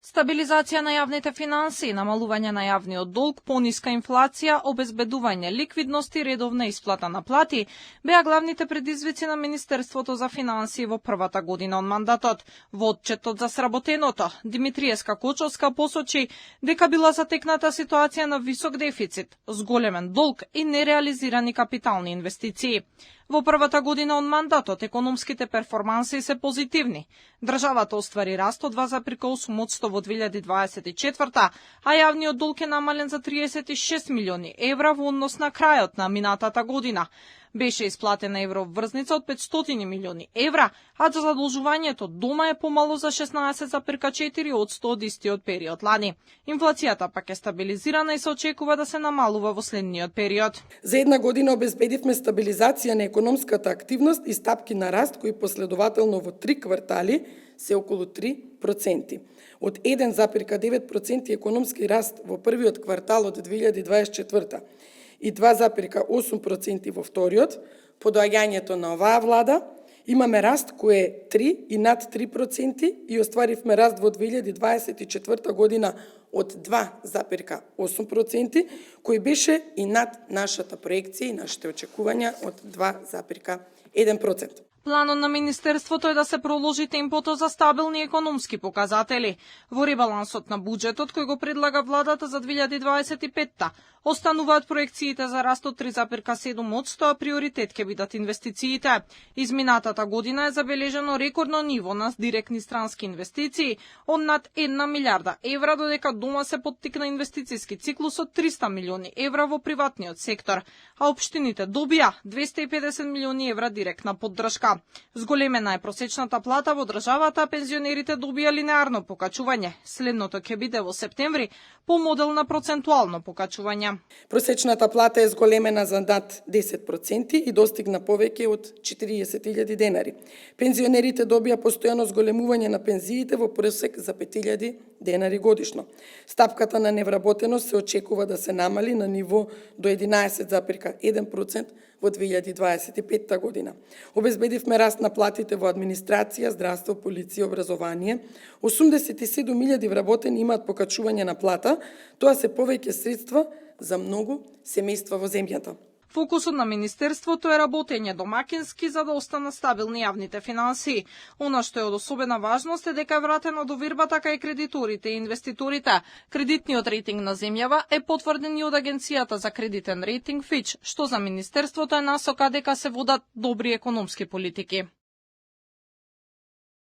Стабилизација на јавните финансии, намалување на јавниот долг, пониска инфлација, обезбедување ликвидност и редовна исплата на плати беа главните предизвици на Министерството за финансии во првата година од мандатот. Во отчетот за сработеното, Димитриевска Кочовска посочи дека била затекната ситуација на висок дефицит, зголемен долг и нереализирани капитални инвестиции. Во првата година од мандатот економските перформанси се позитивни. Државата оствари раст од 2,8% во 2024, а јавниот долг е намален за 36 милиони евра во однос на крајот на минатата година. Беше исплатена евроврзница од 500 милиони евра, а за задолжувањето дома е помало за 16,4% од истиот период лани. Инфлацијата пак е стабилизирана и се очекува да се намалува во следниот период. За една година обезбедивме стабилизација на економската активност и стапки на раст кои последователно во 3 квартали се околу 3%. Од 1,9% економски раст во првиот квартал од 2024 и 2,8% во вториот, по доаѓањето на оваа влада, имаме раст кој е 3 и над 3% и остваривме раст во 2024 година од 2,8%, кој беше и над нашата проекција и нашите очекувања од 2,1%. Планот на Министерството е да се проложи темпото за стабилни економски показатели. Во ребалансот на буџетот кој го предлага владата за 2025-та, остануваат проекциите за раст од 3,7%, а приоритет ќе бидат инвестициите. Изминатата година е забележено рекордно ниво на директни странски инвестиции од над 1 милиарда евра, додека дома се поттикна инвестициски циклус од 300 милиони евра во приватниот сектор, а општините добија 250 милиони евра директна поддршка. Зголемена е просечната плата во државата, а пензионерите добија линеарно покачување. Следното ќе биде во септември по модел на процентуално покачување. Просечната плата е зголемена за над 10% и достигна повеќе од 40.000 денари. Пензионерите добија постојано зголемување на пензиите во пресек за 5.000 денари годишно. Стапката на невработеност се очекува да се намали на ниво до 11,1% во 2025 година. Обезбедивме раст на платите во администрација, здравство, полиција, образование. 87.000 вработени имаат покачување на плата, тоа се повеќе средства за многу семејства во земјата. Фокусот на Министерството е работење домакински за да останат стабилни јавните финансии. Она што е од особена важност е дека е вратено довербата кај кредиторите и инвеститорите. Кредитниот рейтинг на земјава е потврден и од Агенцијата за кредитен рейтинг Fitch, што за Министерството е насока дека се водат добри економски политики.